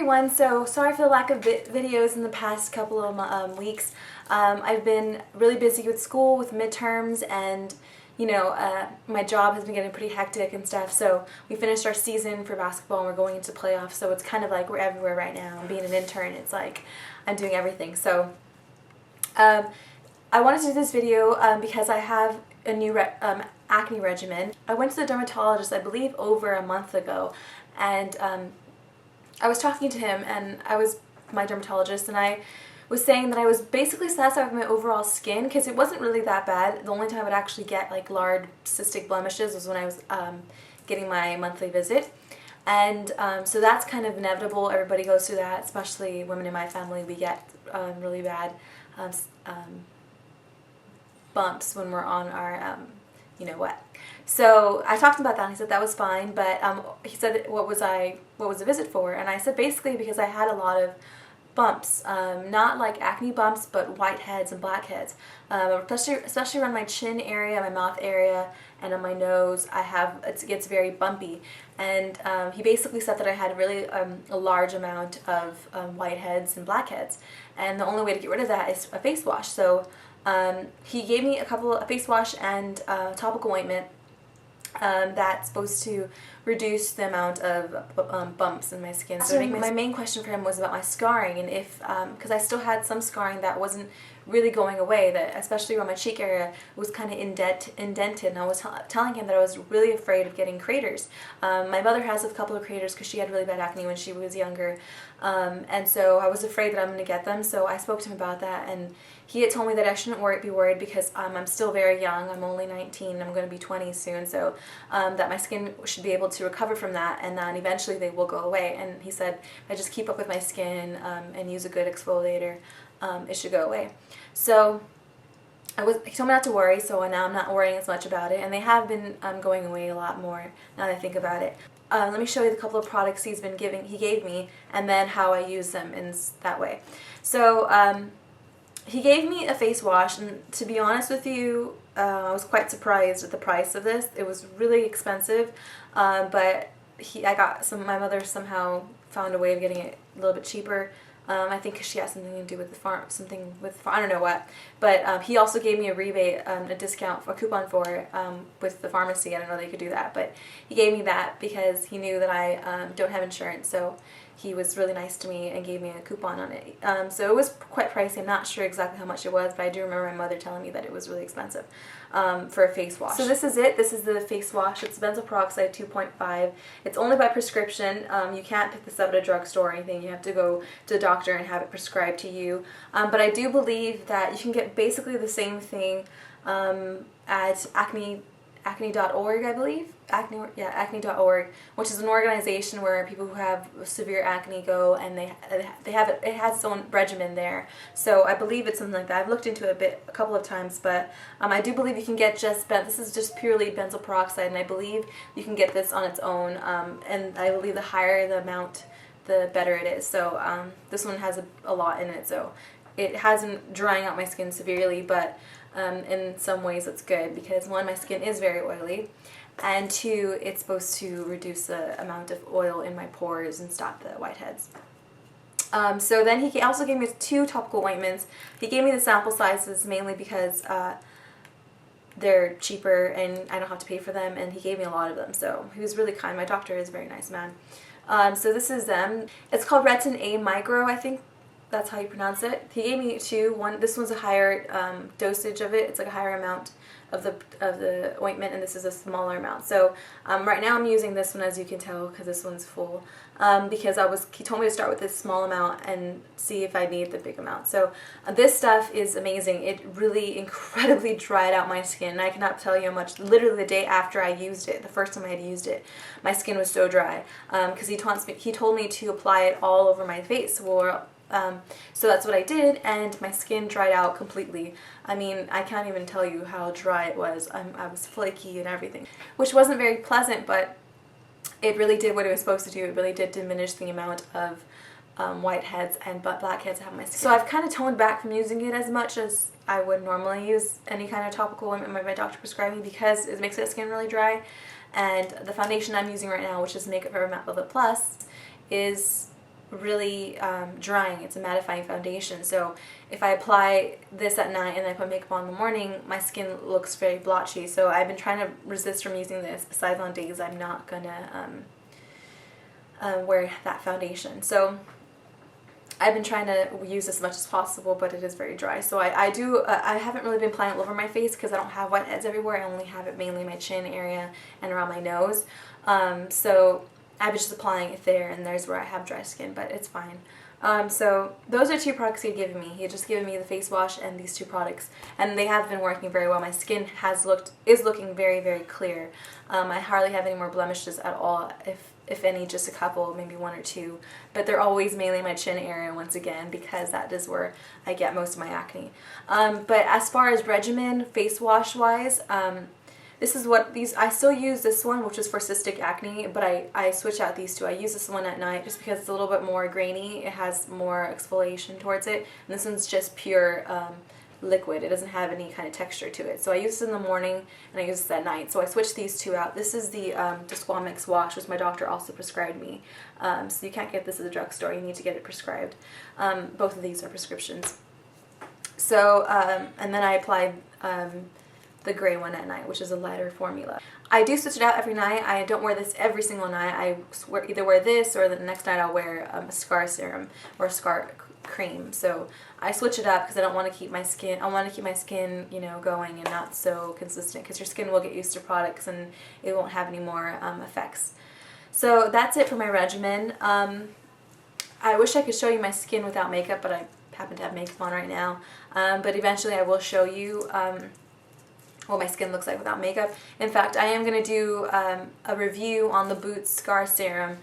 everyone, so sorry for the lack of videos in the past couple of weeks. I've been really busy with school, with midterms, and you know, my job has been getting pretty hectic and stuff, so we finished our season for basketball and we're going into playoffs, so it's kind of like we're everywhere right now. And being an intern, it's like I'm doing everything. So I wanted to do this video because I have a new acne regimen. I went to the dermatologist, I believe, over a month ago, and I was talking to him, and I was my dermatologist, and I was saying that I was basically satisfied with my overall skin because it wasn't really that bad. The only time I would actually get like large cystic blemishes was when I was getting my monthly visit. And so that's kind of inevitable. Everybody goes through that, especially women in my family. We get really bad bumps when we're on our, you know what. So I talked about that, and he said that was fine, but he said, what was the visit for? And I said basically because I had a lot of bumps, not like acne bumps, but whiteheads and blackheads, especially around my chin area, my mouth area, and on my nose. It gets very bumpy, and he basically said that I had really a large amount of whiteheads and blackheads, and the only way to get rid of that is a face wash. So he gave me a face wash and topical ointment that's supposed to reduce the amount of bumps in my skin. So my main question for him was about my scarring, and if, because I still had some scarring that wasn't really going away, that especially around my cheek area was kind of indented, and I was telling him that I was really afraid of getting craters. My mother has a couple of craters because she had really bad acne when she was younger, and so I was afraid that I'm going to get them, so I spoke to him about that, and he had told me that I shouldn't be worried because I'm still very young. I'm only 19, I'm going to be 20 soon, so that my skin should be able to recover from that, and then eventually they will go away. And he said if I just keep up with my skin and use a good exfoliator, it should go away. So he told me not to worry, so now I'm not worrying as much about it, and they have been going away a lot more now that I think about it. Let me show you the couple of products he gave me, and then how I use them in that way. So he gave me a face wash, and to be honest with you, I was quite surprised at the price of this. It was really expensive, but my mother somehow found a way of getting it a little bit cheaper. I think because she has something to do with the farm, I don't know what. But he also gave me a rebate, a discount, a coupon for it with the pharmacy. I don't know they could do that, but he gave me that because he knew that I don't have insurance. So he was really nice to me and gave me a coupon on it. So it was quite pricey. I'm not sure exactly how much it was, but I do remember my mother telling me that it was really expensive for a face wash. So this is it. This is the face wash. It's benzoyl peroxide 2.5. It's only by prescription. You can't pick this up at a drugstore or anything. You have to go to the doctor and have it prescribed to you. But I do believe that you can get basically the same thing at acne.org, I believe. Acne.org, which is an organization where people who have severe acne go, and it has its own regimen there. So I believe it's something like that. I've looked into it a couple of times, but I do believe you can get this is just purely benzoyl peroxide, and I believe you can get this on its own, and I believe the higher the amount, the better it is. So this one has a lot in it, so it hasn't drying out my skin severely, but in some ways it's good because, one, my skin is very oily, and two, it's supposed to reduce the amount of oil in my pores and stop the whiteheads. So then he also gave me 2 topical ointments. He gave me the sample sizes mainly because they're cheaper and I don't have to pay for them, and he gave me a lot of them, so he was really kind. My doctor is a very nice man. So this is them. It's called Retin A Micro, I think that's how you pronounce it. He gave me 2. This one's a higher dosage of it. It's like a higher amount of the ointment, and this is a smaller amount. So right now I'm using this one, as you can tell, because this one's full. Because he told me to start with this small amount and see if I need the big amount. So this stuff is amazing. It really incredibly dried out my skin, and I cannot tell you how much. Literally the day after I used it, the first time I had used it, my skin was so dry. Because he told me to apply it all over my face. So that's what I did, and my skin dried out completely. I mean, I can't even tell you how dry it was. I was flaky and everything, which wasn't very pleasant, but it really did what it was supposed to do. It really did diminish the amount of whiteheads and blackheads I have on my skin. So I've kind of toned back from using it as much as I would normally use any kind of topical ointment my doctor prescribed me, because it makes my skin really dry. And the foundation I'm using right now, which is Makeup Forever Matte Velvet Plus, is really drying. It's a mattifying foundation. So if I apply this at night and then I put makeup on in the morning, my skin looks very blotchy. So I've been trying to resist from using this, besides on days I'm not gonna wear that foundation. So I've been trying to use this as much as possible, but it is very dry. So I haven't really been applying it all over my face because I don't have whiteheads everywhere. I only have it mainly in my chin area and around my nose. So I've been just applying it there, and there's where I have dry skin, but it's fine. So those are 2 products he'd given me. He had just given me the face wash and these 2 products, and they have been working very well. My skin is looking very, very clear. I hardly have any more blemishes at all, if any, just a couple, maybe 1 or 2, but they're always mainly my chin area once again, because that is where I get most of my acne. But as far as regimen, face wash wise, this is what I still use this one, which is for cystic acne, but I switch out these 2. I use this one at night just because it's a little bit more grainy. It has more exfoliation towards it, and this one's just pure liquid. It doesn't have any kind of texture to it. So I use this in the morning and I use this at night. So I switched these 2 out. This is the Desquamix wash, which my doctor also prescribed me. So you can't get this at the drugstore. You need to get it prescribed. Both of these are prescriptions. So, and then I applied the gray one at night, which is a lighter formula. I do switch it out every night. I don't wear this every single night. I either wear this, or the next night I'll wear a scar serum or a scar cream. So I switch it up because I don't want to keep my skin, you know, going and not so consistent, because your skin will get used to products and it won't have any more effects. So that's it for my regimen. I wish I could show you my skin without makeup, but I happen to have makeup on right now. But eventually I will show you what my skin looks like without makeup. In fact, I am going to do a review on the Boots Scar Serum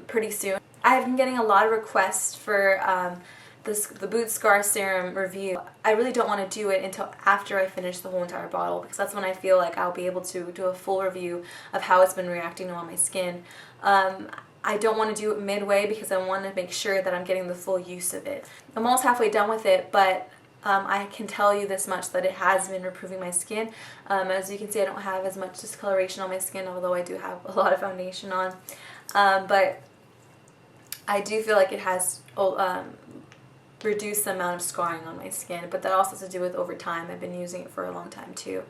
pretty soon. I have been getting a lot of requests for the Boots Scar Serum review. I really don't want to do it until after I finish the whole entire bottle, because that's when I feel like I'll be able to do a full review of how it's been reacting on my skin. I don't want to do it midway because I want to make sure that I'm getting the full use of it. I'm almost halfway done with it, but I can tell you this much, that it has been improving my skin. As you can see, I don't have as much discoloration on my skin, although I do have a lot of foundation on. But I do feel like it has reduced the amount of scarring on my skin, but that also has to do with over time. I've been using it for a long time too.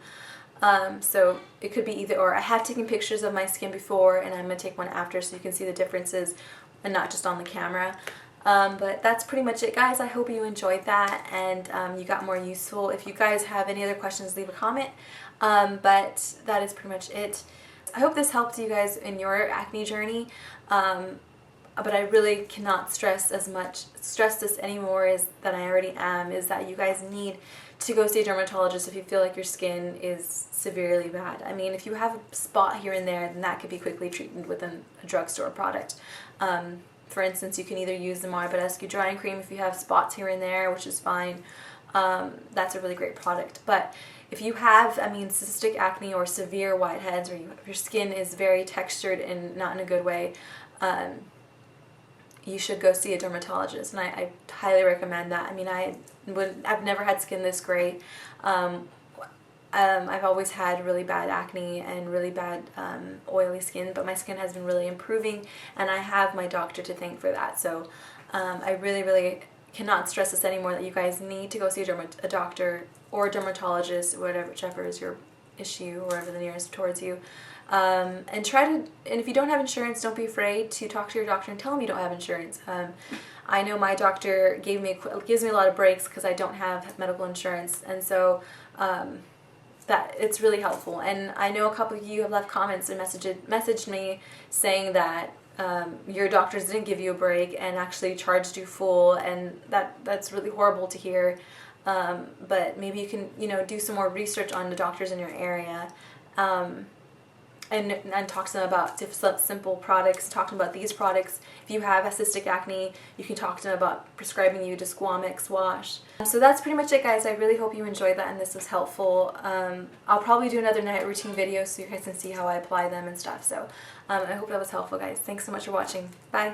So it could be either or. I have taken pictures of my skin before, and I'm going to take one after so you can see the differences and not just on the camera. But that's pretty much it, guys. I hope you enjoyed that and you got more useful. If you guys have any other questions, leave a comment. But that is pretty much it. I hope this helped you guys in your acne journey. But I really cannot stress this anymore than I already am, is that you guys need to go see a dermatologist if you feel like your skin is severely bad. I mean, if you have a spot here and there, then that could be quickly treated with a drugstore product. For instance, you can either use the Marabedescu drying cream if you have spots here and there, which is fine. That's a really great product. But if you have, cystic acne or severe whiteheads, or your skin is very textured and not in a good way, you should go see a dermatologist, and I highly recommend that. I mean, I've never had skin this great. I've always had really bad acne and really bad oily skin, but my skin has been really improving, and I have my doctor to thank for that. So I really, really cannot stress this anymore, that you guys need to go see a doctor or a dermatologist, whichever is your issue, or whatever the nearest towards you. And if you don't have insurance, don't be afraid to talk to your doctor and tell them you don't have insurance. I know my doctor gives me a lot of breaks because I don't have medical insurance, and so that it's really helpful. And I know a couple of you have left comments and messaged me saying that your doctors didn't give you a break and actually charged you full, and that's really horrible to hear. But maybe you can do some more research on the doctors in your area. And talk to them about simple products, talk to them about these products. If you have cystic acne, you can talk to them about prescribing you Desquamix wash. So that's pretty much it, guys. I really hope you enjoyed that and this was helpful. I'll probably do another night routine video so you guys can see how I apply them and stuff. So I hope that was helpful, guys. Thanks so much for watching. Bye.